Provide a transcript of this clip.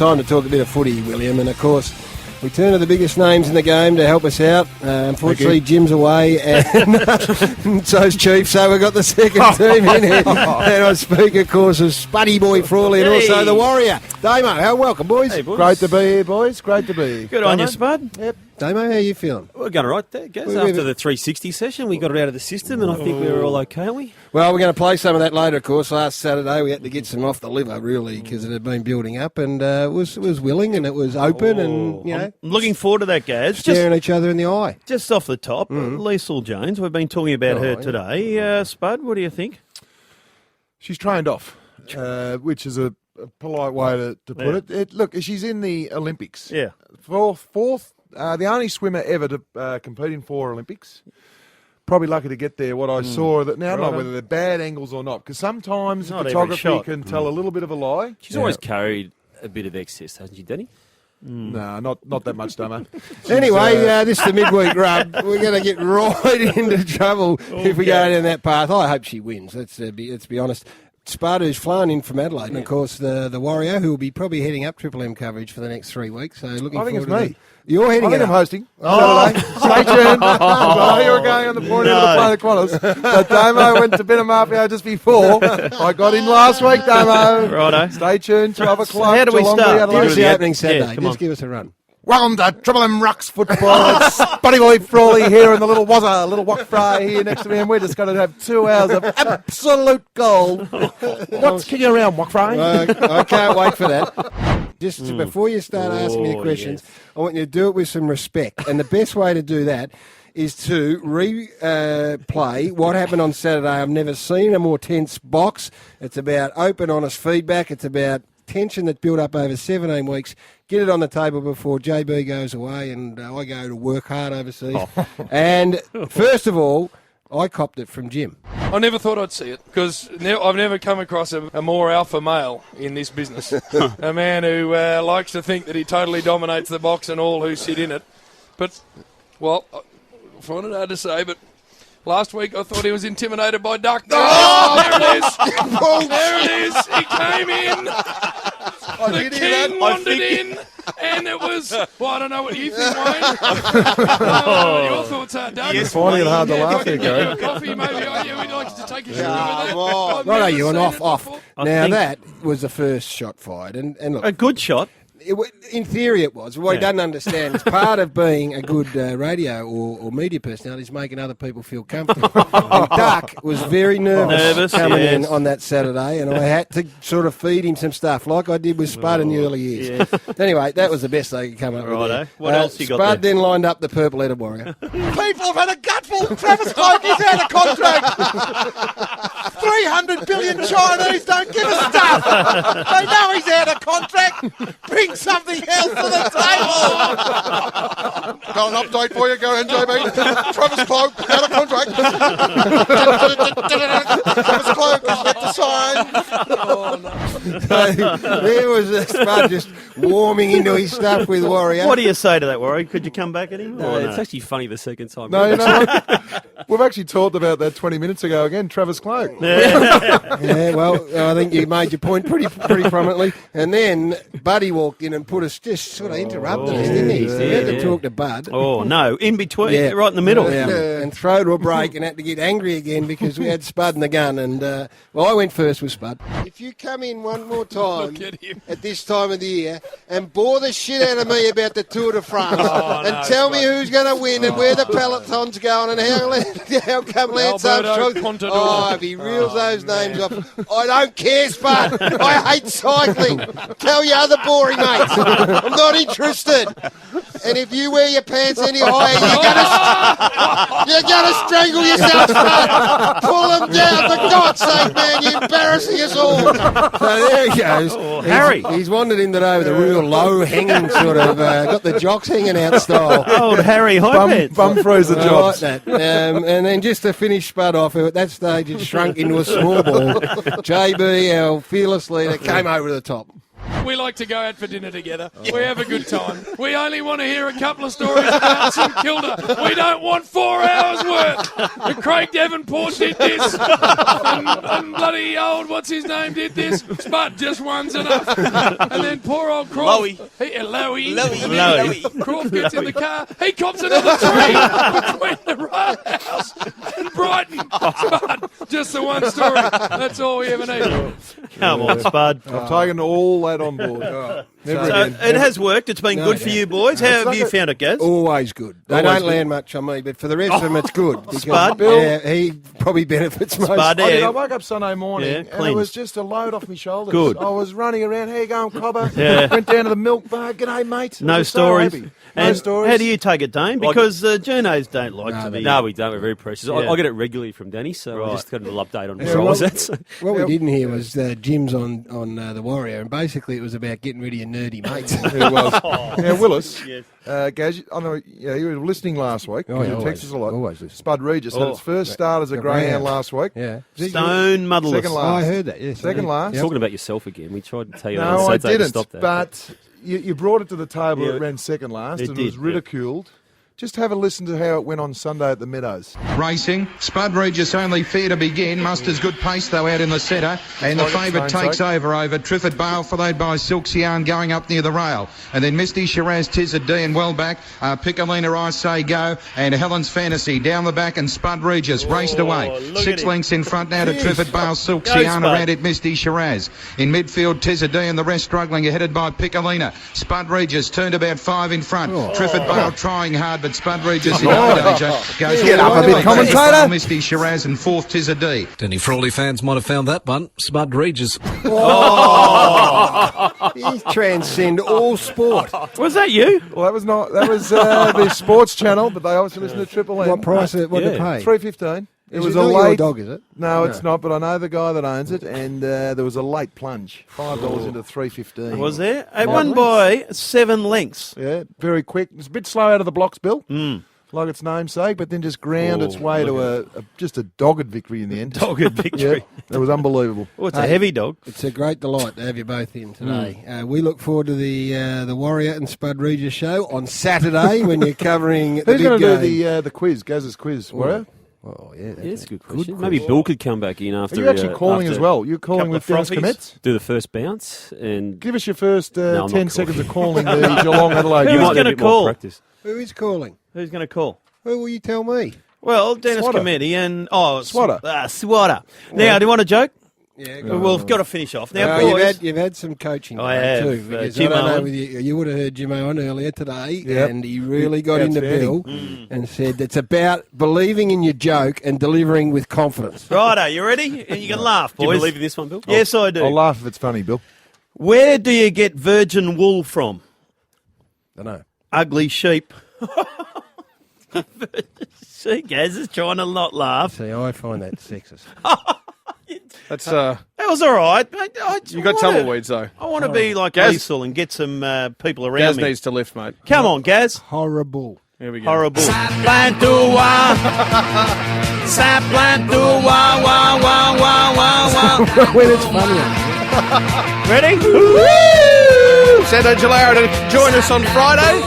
time to talk a bit of footy, William, and of course we turn to the biggest names in the game to help us out. Unfortunately, Jim's away, and so's Chief, so we've got the second team in here. And I speak, of course, of Spuddy Boy Frawley and also the Warrior. Damo, welcome, boys. Hey, boys. Great to be here, boys. Great to be here. Good on you, Spud. Yep. Damo, how you feeling? We're going right there, guys. After the 360 session, we got it out of the system, and I think we were all okay, aren't we? Well, we're going to play some of that later, of course. Last Saturday, we had to get some off the liver, really, because it had been building up, and it was willing, and it was open, and, you know. I'm looking forward to that, guys. Staring each other in the eye. Just off the top, Liesl Jones, we've been talking about her today. Spud, what do you think? She's trained off, which is a polite way to put it. Look, she's in the Olympics. Yeah. Fourth, the only swimmer ever to compete in 4 Olympics. Probably lucky to get there. What I saw, that now I don't know whether they're bad angles or not, because sometimes Not photography can tell a little bit of a lie. She's always carried a bit of excess, hasn't she, Danny? No, not that much, Damo. Anyway, this is the Midweek Rub. We're going to get right into trouble if we go down that path. I hope she wins, let's be honest. Spud, who's flown in from Adelaide, and of course the Warrior, who will be probably heading up Triple M coverage for the next 3 weeks. So looking I think it's forward to me. You're heading I think it I'm up. hosting. Saturday. Stay tuned. I know you were going on the point end of the play the Qantas. But Damo went to Benham half hour just before. I got in last week, Damo. Righto. Stay tuned, 12 o'clock. How do we Geelong start? Adelaide. Give us the Yeah, opening Saturday. come Just on. give us a run. Welcome to Triple M Rucks football. It's Spuddy Boy Frawley here in the little Wazza, little Wok Fry here next to me, and we're just going to have 2 hours of absolute gold. What's kicking around, Wok Fry? I can't wait for that. Just before you start asking me the questions, I want you to do it with some respect. And the best way to do that is to replay what happened on Saturday. I've never seen a more tense box. It's about open, honest feedback. It's about tension that built up over 17 weeks. Get it on the table before JB goes away and I go to work hard overseas. And first of all, I copped it from Jim. I never thought I'd see it because I've never come across a more alpha male in this business. A man who likes to think that he totally dominates the box and all who sit in it. But, well, I find it hard to say, but last week I thought he was intimidated by Duck. Oh, there it is. There it is. He came in. The king wandered in. And it was, well, I don't know what you think, Wayne. Your thoughts are, Doug. You're finding it hard to laugh there, Gary. Coffee, maybe. Oh, yeah, we'd like to take a shot of that. Right, you and off. I Now, think- that was the first shot fired. And look, A good shot. in theory it was. What he doesn't understand is part of being a good radio or media personality is making other people feel comfortable. And Duck was very nervous coming in on that Saturday, and I had to sort of feed him some stuff, like I did with Spud in the early years. Anyway, that was the best they could come up with. Righto. What else you got Spud there? then lined up the purple-headed Warrior. People have had a gutful. Travis Cloke is out of contract. 300 billion Chinese don't give a stuff. They know he's out of contract. Bring something else to the table. Got an update for you. Go ahead, JB. Travis Cloke out of contract. Travis Cloke has yet to sign. Oh, no. So there was Spud just warming into his stuff with Warrior. What do you say to that, Warrior? Could you come back at him? No, or it's actually funny the second time. No, you know what? We've actually talked about that 20 minutes ago again, Travis Cloke. Yeah, well, I think you made your point pretty prominently. And then Buddy walked in and put us, just sort of interrupted us, didn't he? So we had to talk to Bud. Oh, no. In between, right in the middle. And throw to a break and had to get angry again because we had Spud in the gun. And, well, I went first with Spud. If you come in one more time at this time of the year and bore the shit out of me about the Tour de France and tell me who's going to win and where the peloton's going and how come Lance Armstrong... Oh, if he reels those names off, I don't care, Spud. I hate cycling. Tell your other boring mates. I'm not interested. And if you wear your pants any higher, you're gonna strangle yourself, Spud. Pull them down, for God's sake, man. You're embarrassing us all. So there he goes. Harry. He's wandered in today with a real low-hanging sort of, got the jocks hanging out style. Old Harry Hypet. Bum freezer I like jobs. that. And then just to finish Spud off, at that stage it shrunk into a small ball. JB, our fearless leader, came over the top. We like to go out for dinner together. We have a good time. We only want to hear a couple of stories about St Kilda. We don't want 4 hours worth. And Craig Davenport did this. And bloody old, what's his name, did this. Spud, just one's enough. And then poor old Croft. Lowy. Croft gets in the car. He cops another tree between the Roadhouse and Brighton. Spud, just the one story. That's all we ever need. Come on, Spud. I've taken all that on board. Never So again. it has worked. It's been good for you boys. How have you found it, Gaz? Always good. They don't land much on me, but for the rest of them, it's good. Because, Spud? yeah, he probably benefits most. Spud, I woke up Sunday morning and it cleansed. was just a load off my shoulders. Good. I was running around. How you going, Cobber? Yeah. Went down to the milk bar. G'day, mate. I No was so stories. happy. And No stories. how do you take it, Dane? Because journos don't like to be. No, we don't. We're very precious. Yeah. I get it regularly from Danny, so I just got a little update on Yeah, what well, that's. What we didn't hear was Jim's on the Warrior, and basically it was about getting rid of your nerdy mates. It was. Now, Willis, Yes. Gaz, I know you were listening last week. Oh, yeah, you always. text us a lot. Always listen. Spud Regis had its first start as a greyhound last week. Yeah. Stone motherless. Second Oh, last. I heard that, yes. Second last. Talking about yourself again. We tried to tell you No, on I Saturday to didn't. stop that. But you brought it to the table. Yeah. It ran second last It and did, was yeah. ridiculed. Just have a listen to how it went on Sunday at the Meadows. Racing. Spud Regis only fair to begin. Musters good pace though out in the centre. And the favourite takes over Triffid Bale, followed by Silk's Yarn going up near the rail. And then Misty Shiraz, Tizard D and well back. Piccolina I Say Go. And Helen's Fantasy down the back and Spud Regis raced away. look 6 at lengths in front now to Triffid Bale, Silk's Go, Yarn Spud. around it, Misty Shiraz. In midfield, Tizard D and the rest struggling, headed by Piccolina. Spud Regis turned about 5 in front. Triffid Bale trying hard, but Spud Regis in danger. Goes Get up a bit, commentator. Misty Shiraz and fourth Tizard D. Any Frawley fans might have found that one. Spud Regis. He transcend all sport. Was that you? Well, that was not. That was the sports channel, but they obviously listen to Triple M. What price? What to pay? $3.15. It was a not your late dog, is it? No, it's not. But I know the guy that owns it, and there was a late plunge. $5 into $3.15. Was there? It won by 7 lengths. Yeah, very quick. It's a bit slow out of the blocks, Bill. Like its namesake, but then just ground its way to just a dogged victory in the end. Dogged victory. Yeah, it was unbelievable. Oh, it's a heavy dog. It's a great delight to have you both in today. We look forward to the Warrior and Spud Regis show on Saturday when you're covering the Who's big going to game. do the quiz, Gaz's quiz? Warrior? Oh, yeah, Yeah, that's a good question. question. Maybe Bill could come back in after. Are you actually calling after as well? You're calling couple with of Dennis frothies? Kometz? Do the first bounce and Give us your first I'm not 10 seconds calling. of calling the Geelong Adelaide. Who's you might gonna need a bit more call? practice. Who is calling? Who's going to call? Who will you tell me? Well, Dennis Swatter. Cometti and... Swatter. Swatter. Now, do you want a joke? Yeah, Well, we've got to finish off. Now, Well, boys... you've had some coaching I today have. too. Because Jim I don't know Owen. whether you would have heard Jim Owen earlier today, Yep. and he really got into Bill Outstanding. and said it's about believing in your joke and delivering with confidence. Righto, you ready? And you can laugh, Do you boys. believe in this one, Bill? Yes, I do. I'll laugh if it's funny, Bill. Where do you get virgin wool from? I know. Ugly sheep. See, Gaz is trying to not laugh. See, I find that sexist. That's That was all right. you got tumbleweeds though. I want to be like Gaz- Liesel and get some people around Gaz me. needs to lift, mate. Come on, Gaz. Horrible. Here we go. Horrible. Saplantua. Saplantua. Wah, wah, wah, wah, wah, wah. When it's funny. Ready? Sando Gilaro to join us on Friday.